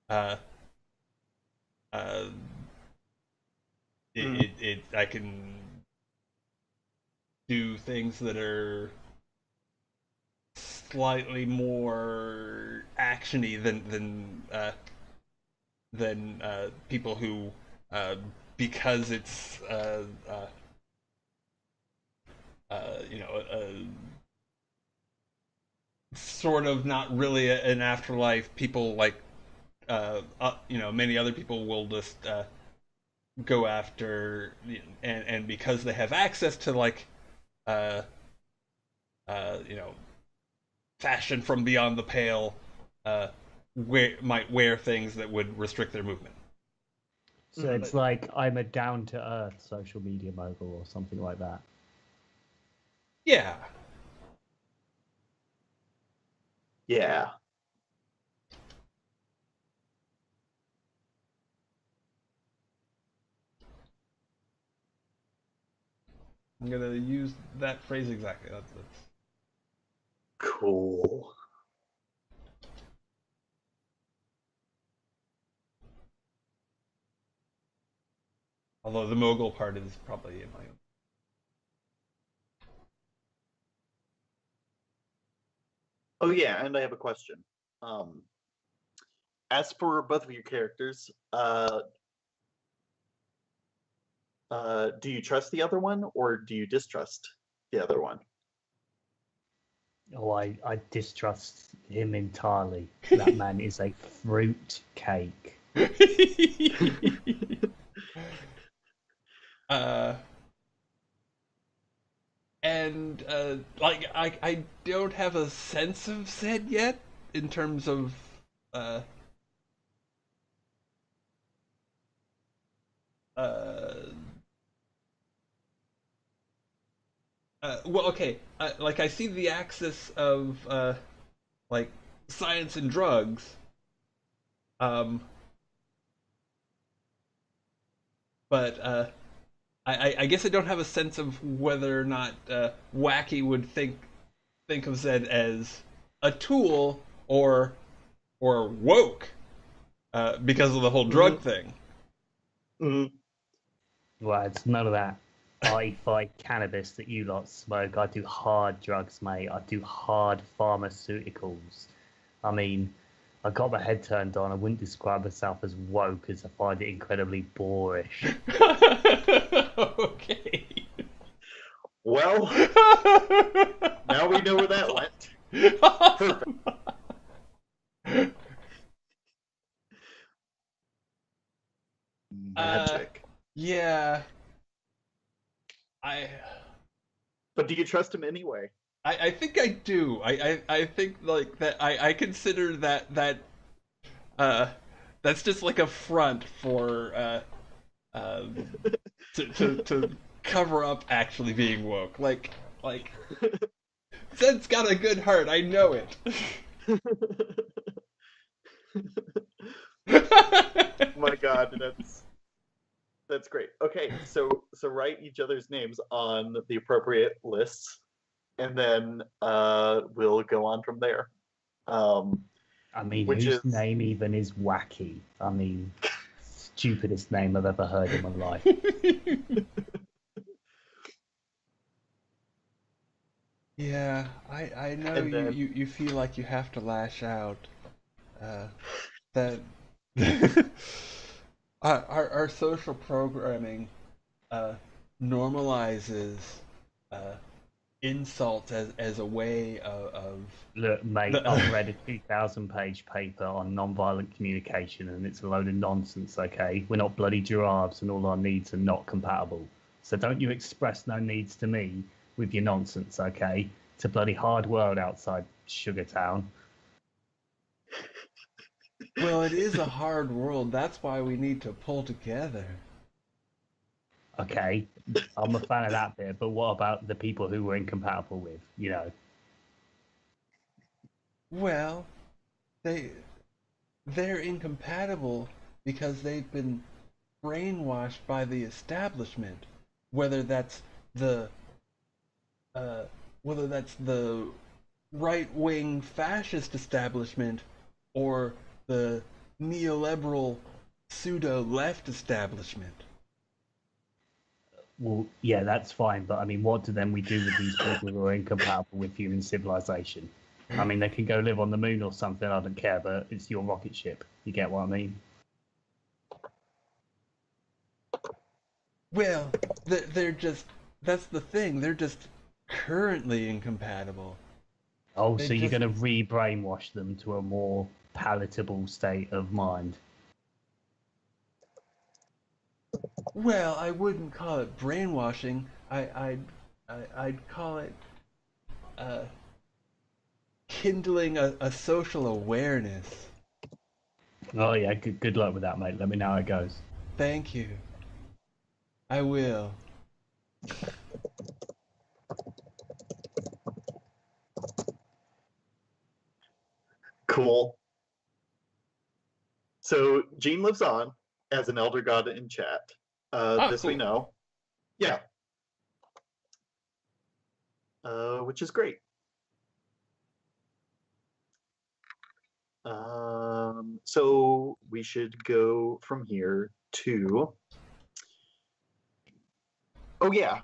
Uh, uh, I can do things that are slightly more actiony than people who uh, because it's sort of not really an afterlife. People like many other people will just go after, and because they have access to like uh, you know fashion from beyond the pale, might wear things that would restrict their movement. So it's like I'm a down-to-earth social media mogul or something like that. Yeah. Yeah. I'm gonna use that phrase exactly. That's... Cool. Although the mogul part is probably in my own. Oh yeah, and I have a question. As for both of your characters, do you trust the other one or do you distrust the other one? Oh, I distrust him entirely. That man is a fruit cake. And like I don't have a sense of said yet in terms of uh uh well, okay, like I see the axis of like science and drugs, um but I guess I don't have a sense of whether or not Wacky would think of Zed as a tool or woke because of the whole drug thing. Mm-hmm. Well, it's none of that hi-fi cannabis that you lot smoke. I do hard drugs, mate. I do hard pharmaceuticals. I mean, I got my head turned on. I wouldn't describe myself as woke, as I find it incredibly boorish. Okay. Well, now we know where that went. Awesome. Perfect. Magic. Yeah. But do you trust him anyway? I think I do. I think like that I consider uh that's just like a front for to cover up actually being woke. Like Zed's got a good heart, I know it. My God, that's great. Okay, so write each other's names on the appropriate lists, and then we'll go on from there. I mean, Which whose is name even is Wacky? I mean, stupidest name I've ever heard in my life. Yeah, I know And then- you feel like you have to lash out. That our social programming normalizes uh, insult as a way of Look, mate, I've read a 2,000-page paper on non-violent communication, and it's a load of nonsense, okay? We're not bloody giraffes, and all our needs are not compatible. So don't you express no needs to me with your nonsense, okay? It's a bloody hard world outside Sugartown. well, it is a hard world. That's why we need to pull together. Okay, I'm a fan of that bit, but what about the people who we're incompatible with, you know? Well, they they're incompatible because they've been brainwashed by the establishment, whether that's the uh, whether that's the right-wing fascist establishment or the neoliberal pseudo-left establishment. Well, yeah, that's fine, but I mean, what do then we do with these people who are incompatible with human civilization? I mean, they can go live on the moon or something, I don't care, but it's your rocket ship. You get what I mean? Well, they're just, that's the thing, they're just currently incompatible. Oh, They so you're just, going to re-brainwash them to a more palatable state of mind. well, I wouldn't call it brainwashing. I'd call it uh, kindling a social awareness. Oh, yeah, good luck with that, mate. Let me know how it goes. Thank you. I will. Cool. So Gene lives on as an elder god in chat. This Cool. we know. Yeah. Which is great. So we should go from here to. Oh, yeah.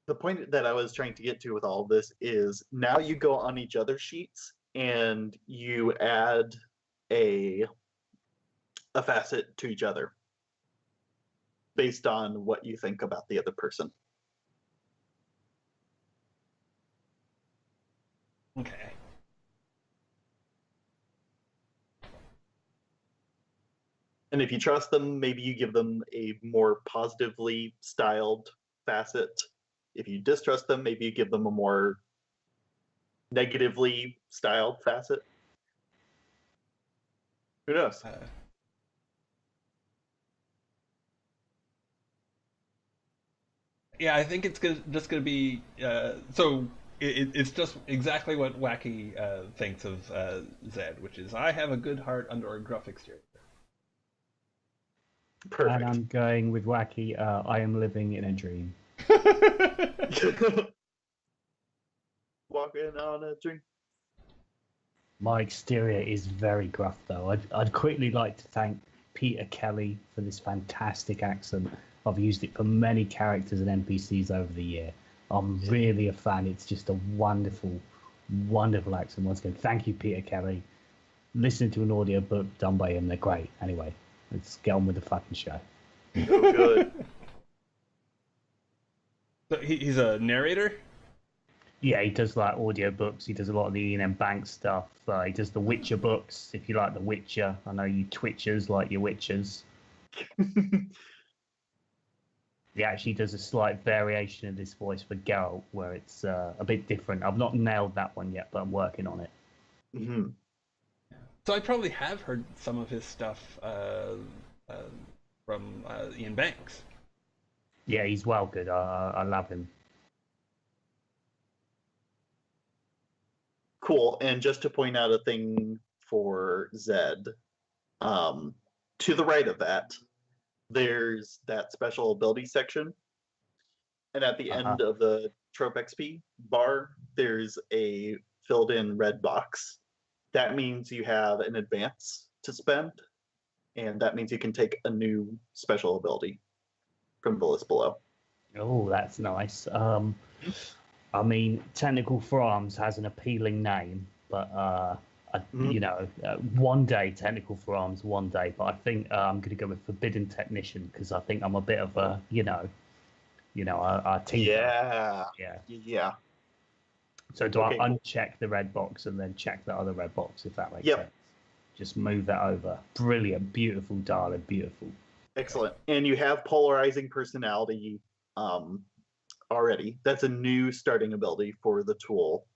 The point that I was trying to get to with all of this is now you go on each other's sheets and you add a facet to each other based on what you think about the other person. Okay. And if you trust them, maybe you give them a more positively styled facet. If you distrust them, maybe you give them a more negatively styled facet. Who knows? Yeah, I think it's just gonna be so. It's just exactly what Wacky thinks of Zed, which is I have a good heart under a gruff exterior. Perfect. And I'm going with Wacky. I am living in a dream. Walking on a dream. My exterior is very gruff, though. I'd quickly like to thank Peter Kelly for this fantastic accent. I've used it for many characters and NPCs over the year. I'm really a fan. It's just a wonderful, wonderful accent. Once again, thank you, Peter Kelly. Listening to an audiobook done by him, they're great. Anyway, let's get on with the fucking show. Oh, good. So he's a narrator. Yeah, he does like audiobooks. He does a lot of the Ian Banks stuff. He does the Witcher books. If you like the Witcher, I know you Twitchers like your Witchers. He actually does a slight variation of this voice for Geralt, where it's a bit different. I've not nailed that one yet, but I'm working on it. Mm-hmm. So I probably have heard some of his stuff uh, from Ian Banks. Yeah, he's well good. I love him. Cool. And just to point out a thing for Zed, to the right of that, there's that special ability section. And at the end of the Trope XP bar, there's a filled in red box. That means you have an advance to spend, and that means you can take a new special ability from the list below. Oh, that's nice. I mean, Technical Farms has an appealing name, but one day Technical Farms, one day. But I think I'm going to go with Forbidden Technician because I think I'm a bit of a, a tinker. Yeah. So do I cool. uncheck the red box and then check the other red box if that makes sense? Just move that over. Brilliant, beautiful, darling, beautiful. Excellent. And you have polarizing personality already. That's a new starting ability for the tool.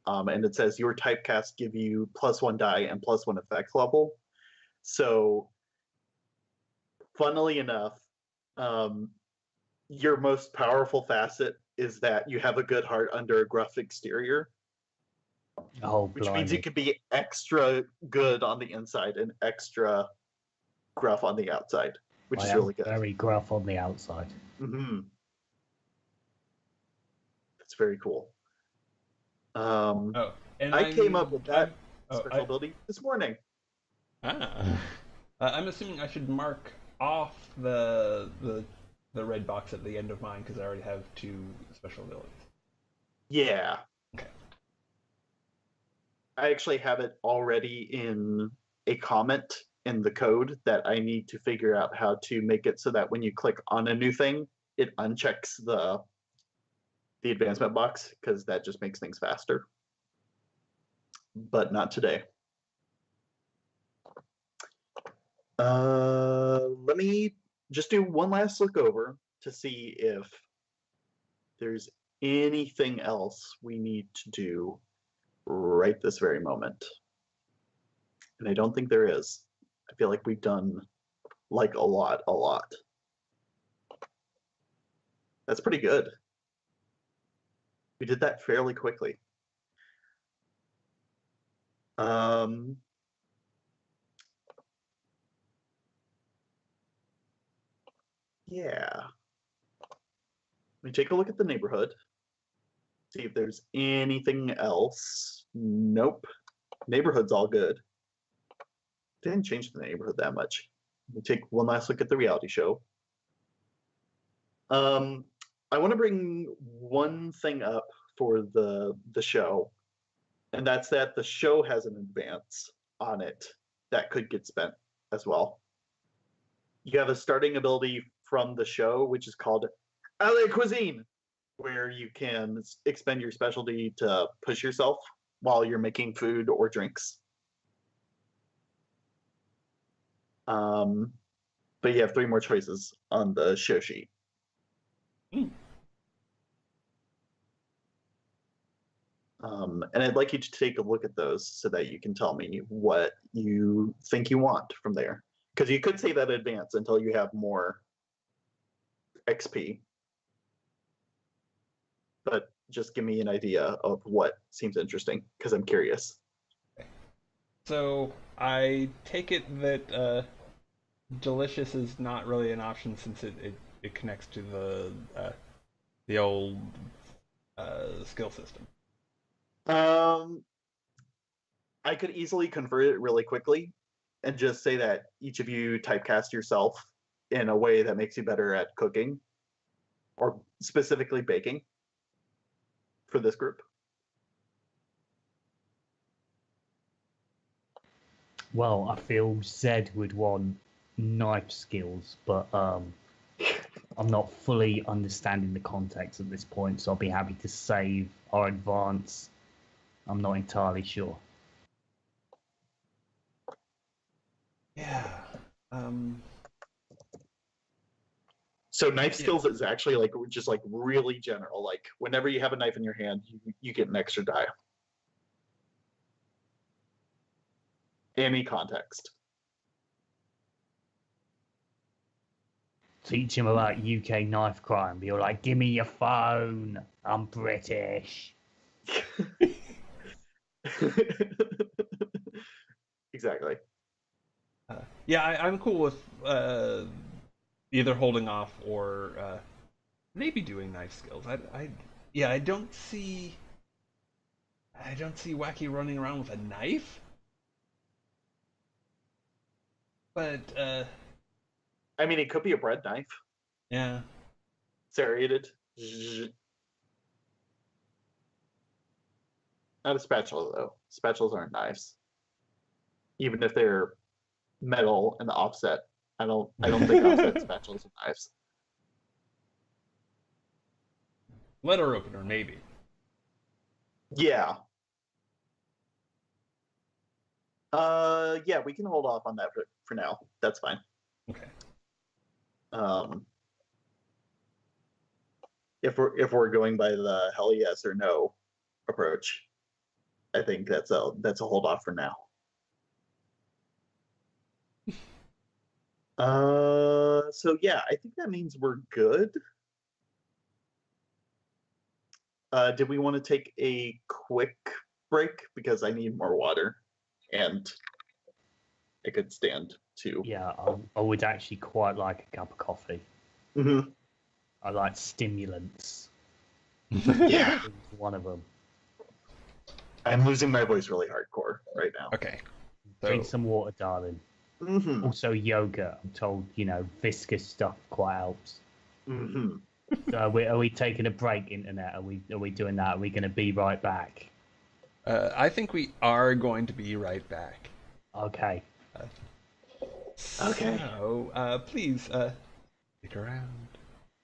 And it says your typecast give you +1 die and +1 effect level. So funnily enough, your most powerful facet is that you have a good heart under a gruff exterior. Oh, which means you blimey. can be extra good on the inside and extra gruff on the outside, which I is am really good. very gruff on the outside. Mm-hmm. That's very cool. Oh, and I came up with that oh, special ability this morning. Ah. I'm assuming I should mark off the red box at the end of mine because I already have 2 special abilities. Yeah. Okay. I actually have it already in a comment in the code that I need to figure out how to make it so that when you click on a new thing, it unchecks the advancement box, because that just makes things faster. But not today. Let me just do one last look over to see if there's anything else we need to do right this very moment. And I don't think there is. I feel like we've done like a lot. That's pretty good. We did that fairly quickly. Yeah. Let me take a look at the neighborhood. See if there's anything else. Nope. Neighborhood's all good. Didn't change the neighborhood that much. Let me take one last look at the reality show. I want to bring one thing up for the show, and that's that the show has an advance on it that could get spent as well. You have a starting ability from the show, which is called LA Cuisine, where you can expend your specialty to push yourself while you're making food or drinks. But you have 3 more choices on the show sheet. And I'd like you to take a look at those so that you can tell me what you think you want from there. Because you could save that advance until you have more XP. But just give me an idea of what seems interesting, because I'm curious. So I take it that delicious is not really an option since it connects to the old skill system. I could easily convert it really quickly and just say that each of you typecast yourself in a way that makes you better at cooking, or specifically baking, for this group. Well, I feel Zed would want knife skills, but I'm not fully understanding the context at this point, so I'll be happy to save our advance. I'm not entirely sure. Yeah. So knife skills is actually like just like really general. Like whenever you have a knife in your hand, you get an extra die. Any context. Teach him about UK knife crime. Be like, give me your phone. I'm British. Exactly. Yeah, I'm cool with either holding off or maybe doing knife skills. I don't see Wacky running around with a knife. But I mean, it could be a bread knife. yeah. Serrated. Not a spatula though. Spatulas aren't knives. Even if they're metal and offset, I don't think offset spatulas are knives. Letter opener, maybe. Yeah. Yeah, we can hold off on that for now. That's fine. Okay. If we're going by the hell yes or no approach, I think that's a hold off for now. So yeah, I think that means we're good. Did we want to take a quick break because I need more water, and I could stand too. Yeah, I would actually quite like a cup of coffee. Mm-hmm. I like stimulants. Yeah, It's one of them. I'm losing my voice really hardcore right now. Okay. Drink So, some water, darling. Mm-hmm. Also, yogurt. I'm told, viscous stuff quite helps. Mm-hmm. So are we taking a break, internet? Are we doing that? Are we going to be right back? I think we are going to be right back. Okay. Okay. So, please, stick around.